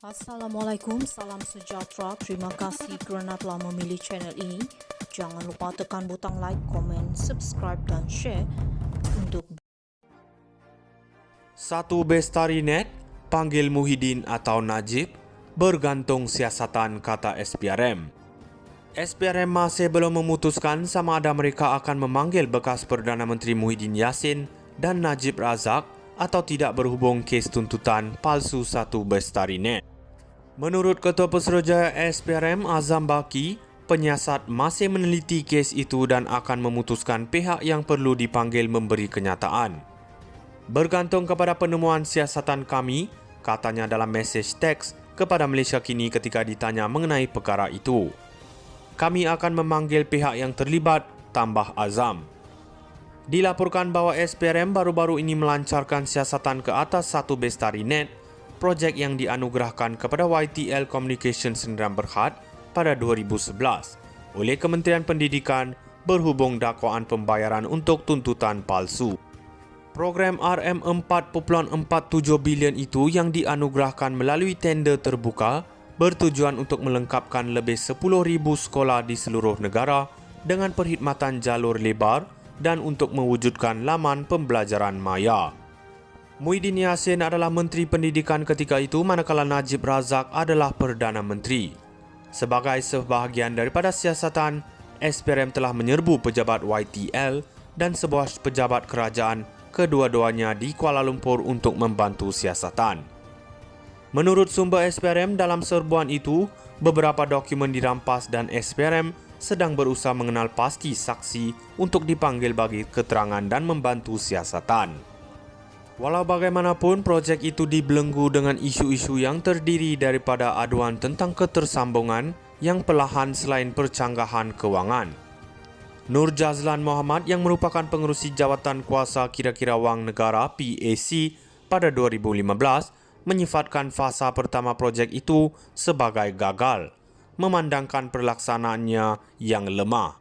Assalamualaikum, salam sejahtera. Terima kasih kerana telah memilih channel ini. Jangan lupa tekan butang like, komen, subscribe dan share untuk Satu Bestari Net, panggil Muhyiddin atau Najib, bergantung siasatan, kata SPRM. SPRM masih belum memutuskan sama ada mereka akan memanggil bekas Perdana Menteri Muhyiddin Yassin dan Najib Razak atau tidak berhubung kes tuntutan palsu Satu Bestari Net. Menurut Ketua Pesuruhjaya SPRM Azam Baki, penyiasat masih meneliti kes itu dan akan memutuskan pihak yang perlu dipanggil memberi kenyataan. Bergantung kepada penemuan siasatan kami, katanya dalam mesej teks kepada Malaysia Kini ketika ditanya mengenai perkara itu. Kami akan memanggil pihak yang terlibat, tambah Azam. Dilaporkan bahawa SPRM baru-baru ini melancarkan siasatan ke atas Satu Bestari Net, projek yang dianugerahkan kepada YTL Communications Sdn Bhd pada 2011 oleh Kementerian Pendidikan berhubung dakwaan pembayaran untuk tuntutan palsu. Program RM4.47 bilion itu yang dianugerahkan melalui tender terbuka bertujuan untuk melengkapkan lebih 10,000 sekolah di seluruh negara dengan perkhidmatan jalur lebar dan untuk mewujudkan laman pembelajaran maya. Muhyiddin Yassin adalah Menteri Pendidikan ketika itu manakala Najib Razak adalah Perdana Menteri. Sebagai sebahagian daripada siasatan, SPRM telah menyerbu pejabat YTL dan sebuah pejabat kerajaan kedua-duanya di Kuala Lumpur untuk membantu siasatan. Menurut sumber SPRM, dalam serbuan itu, beberapa dokumen dirampas dan SPRM sedang berusaha mengenal pasti saksi untuk dipanggil bagi keterangan dan membantu siasatan. Walau bagaimanapun, projek itu dibelenggu dengan isu-isu yang terdiri daripada aduan tentang ketersambungan yang perlahan selain percanggahan kewangan. Nur Jazlan Mohamad yang merupakan pengerusi Jawatan Kuasa Kira-kira Wang Negara PAC pada 2015 menyifatkan fasa pertama projek itu sebagai gagal, memandangkan pelaksanaannya yang lemah.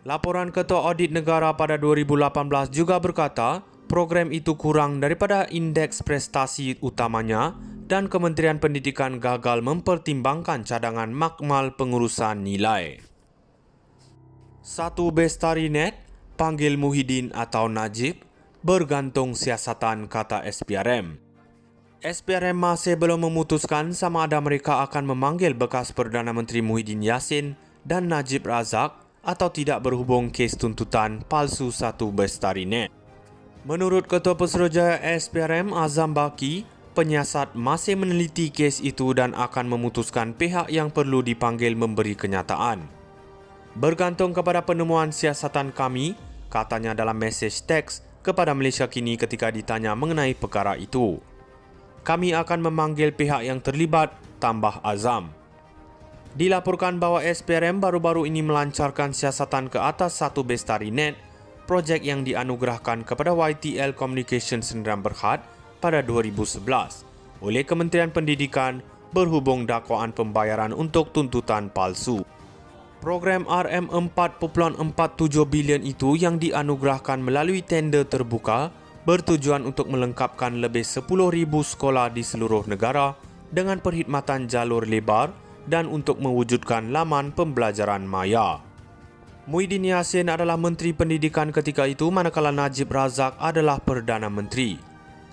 Laporan Ketua Audit Negara pada 2018 juga berkata, program itu kurang daripada indeks prestasi utamanya dan Kementerian Pendidikan gagal mempertimbangkan cadangan makmal pengurusan nilai. Satu Bestari Net, panggil Muhyiddin atau Najib, bergantung siasatan, kata SPRM. SPRM masih belum memutuskan sama ada mereka akan memanggil bekas Perdana Menteri Muhyiddin Yassin dan Najib Razak atau tidak berhubung kes tuntutan palsu Satu Bestari Net. Menurut Ketua Pesuruhjaya SPRM Azam Baki, penyiasat masih meneliti kes itu dan akan memutuskan pihak yang perlu dipanggil memberi kenyataan. Bergantung kepada penemuan siasatan kami, katanya dalam mesej teks kepada Malaysia Kini ketika ditanya mengenai perkara itu. Kami akan memanggil pihak yang terlibat, tambah Azam. Dilaporkan bahawa SPRM baru-baru ini melancarkan siasatan ke atas Satu Bestari Net, projek yang dianugerahkan kepada YTL Communications Sdn Bhd pada 2011 oleh Kementerian Pendidikan berhubung dakwaan pembayaran untuk tuntutan palsu. Program RM4.47 bilion itu yang dianugerahkan melalui tender terbuka bertujuan untuk melengkapkan lebih 10,000 sekolah di seluruh negara dengan perkhidmatan jalur lebar dan untuk mewujudkan laman pembelajaran maya. Muhyiddin Yassin adalah Menteri Pendidikan ketika itu manakala Najib Razak adalah Perdana Menteri.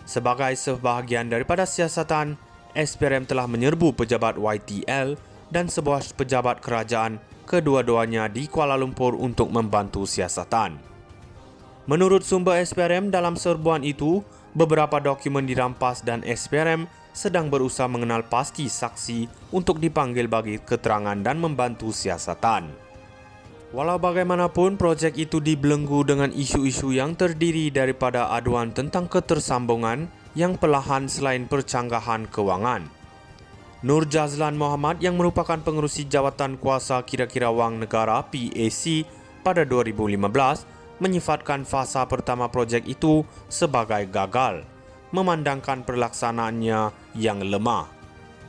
Sebagai sebahagian daripada siasatan, SPRM telah menyerbu pejabat YTL dan sebuah pejabat kerajaan kedua-duanya di Kuala Lumpur untuk membantu siasatan. Menurut sumber SPRM, dalam serbuan itu, beberapa dokumen dirampas dan SPRM sedang berusaha mengenal pasti saksi untuk dipanggil bagi keterangan dan membantu siasatan. Walau bagaimanapun, projek itu dibelenggu dengan isu-isu yang terdiri daripada aduan tentang ketersambungan yang perlahan selain percanggahan kewangan. Nur Jazlan Mohamad yang merupakan pengerusi Jawatan Kuasa Kira-kira Wang Negara PAC pada 2015 menyifatkan fasa pertama projek itu sebagai gagal, memandangkan pelaksanaannya yang lemah.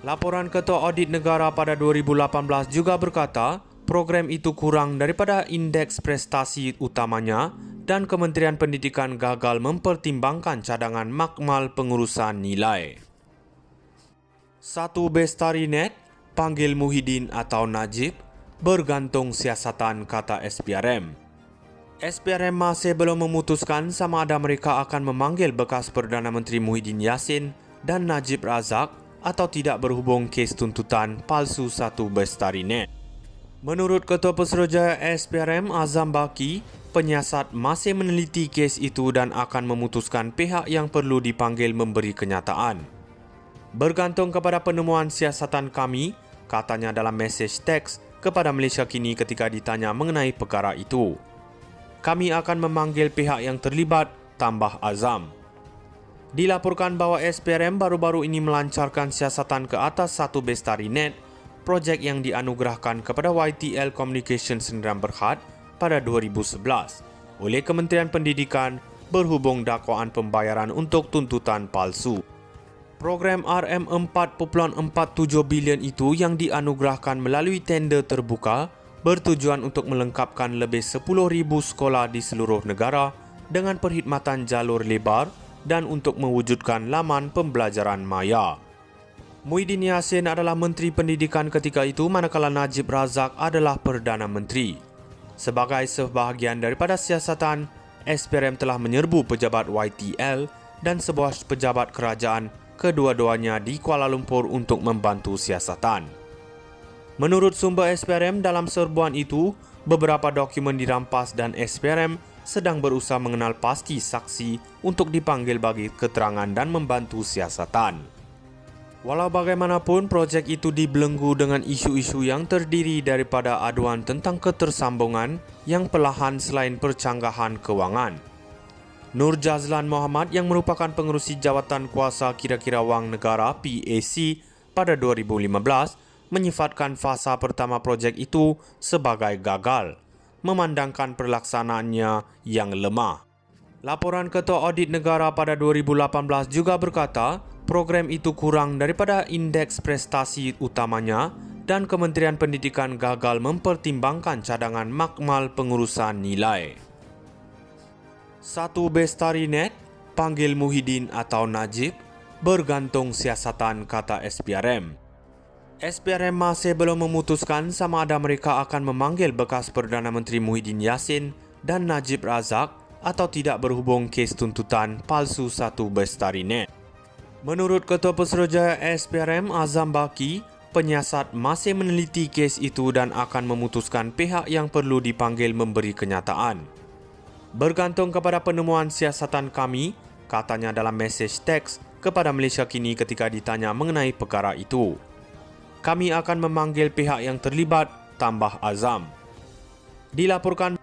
Laporan Ketua Audit Negara pada 2018 juga berkata, program itu kurang daripada indeks prestasi utamanya dan Kementerian Pendidikan gagal mempertimbangkan cadangan makmal pengurusan nilai. Satu Bestari Net, panggil Muhyiddin atau Najib, bergantung siasatan, kata SPRM. SPRM masih belum memutuskan sama ada mereka akan memanggil bekas Perdana Menteri Muhyiddin Yassin dan Najib Razak atau tidak berhubung kes tuntutan palsu Satu Bestari Net. Menurut Ketua Pesuruhjaya SPRM Azam Baki, penyiasat masih meneliti kes itu dan akan memutuskan pihak yang perlu dipanggil memberi kenyataan. Bergantung kepada penemuan siasatan kami, katanya dalam mesej teks kepada Malaysia Kini ketika ditanya mengenai perkara itu. Kami akan memanggil pihak yang terlibat, tambah Azam. Dilaporkan bahawa SPRM baru-baru ini melancarkan siasatan ke atas Satu Bestari Net, projek yang dianugerahkan kepada YTL Communications Sdn Bhd pada 2011 oleh Kementerian Pendidikan berhubung dakwaan pembayaran untuk tuntutan palsu. Program RM4.47 bilion itu yang dianugerahkan melalui tender terbuka bertujuan untuk melengkapkan lebih 10,000 sekolah di seluruh negara dengan perkhidmatan jalur lebar dan untuk mewujudkan laman pembelajaran maya. Muhyiddin Yassin adalah Menteri Pendidikan ketika itu manakala Najib Razak adalah Perdana Menteri. Sebagai sebahagian daripada siasatan, SPRM telah menyerbu pejabat YTL dan sebuah pejabat kerajaan kedua-duanya di Kuala Lumpur untuk membantu siasatan. Menurut sumber SPRM, dalam serbuan itu, beberapa dokumen dirampas dan SPRM sedang berusaha mengenal pasti saksi untuk dipanggil bagi keterangan dan membantu siasatan. Walau bagaimanapun, projek itu dibelenggu dengan isu-isu yang terdiri daripada aduan tentang ketersambungan yang perlahan selain percanggahan kewangan. Nur Jazlan Mohamad yang merupakan pengerusi Jawatan Kuasa Kira-kira Wang Negara PAC pada 2015 menyifatkan fasa pertama projek itu sebagai gagal, memandangkan pelaksanaannya yang lemah. Laporan Ketua Audit Negara pada 2018 juga berkata, program itu kurang daripada indeks prestasi utamanya dan Kementerian Pendidikan gagal mempertimbangkan cadangan makmal pengurusan nilai. Satu Bestari Net, panggil Muhyiddin atau Najib, bergantung siasatan, kata SPRM. SPRM masih belum memutuskan sama ada mereka akan memanggil bekas Perdana Menteri Muhyiddin Yassin dan Najib Razak atau tidak berhubung kes tuntutan palsu Satu Bestari Net. Menurut Ketua Pesuruhjaya SPRM Azam Baki, penyiasat masih meneliti kes itu dan akan memutuskan pihak yang perlu dipanggil memberi kenyataan. Bergantung kepada penemuan siasatan kami, katanya dalam mesej teks kepada Malaysia Kini ketika ditanya mengenai perkara itu. Kami akan memanggil pihak yang terlibat, tambah Azam. Dilaporkan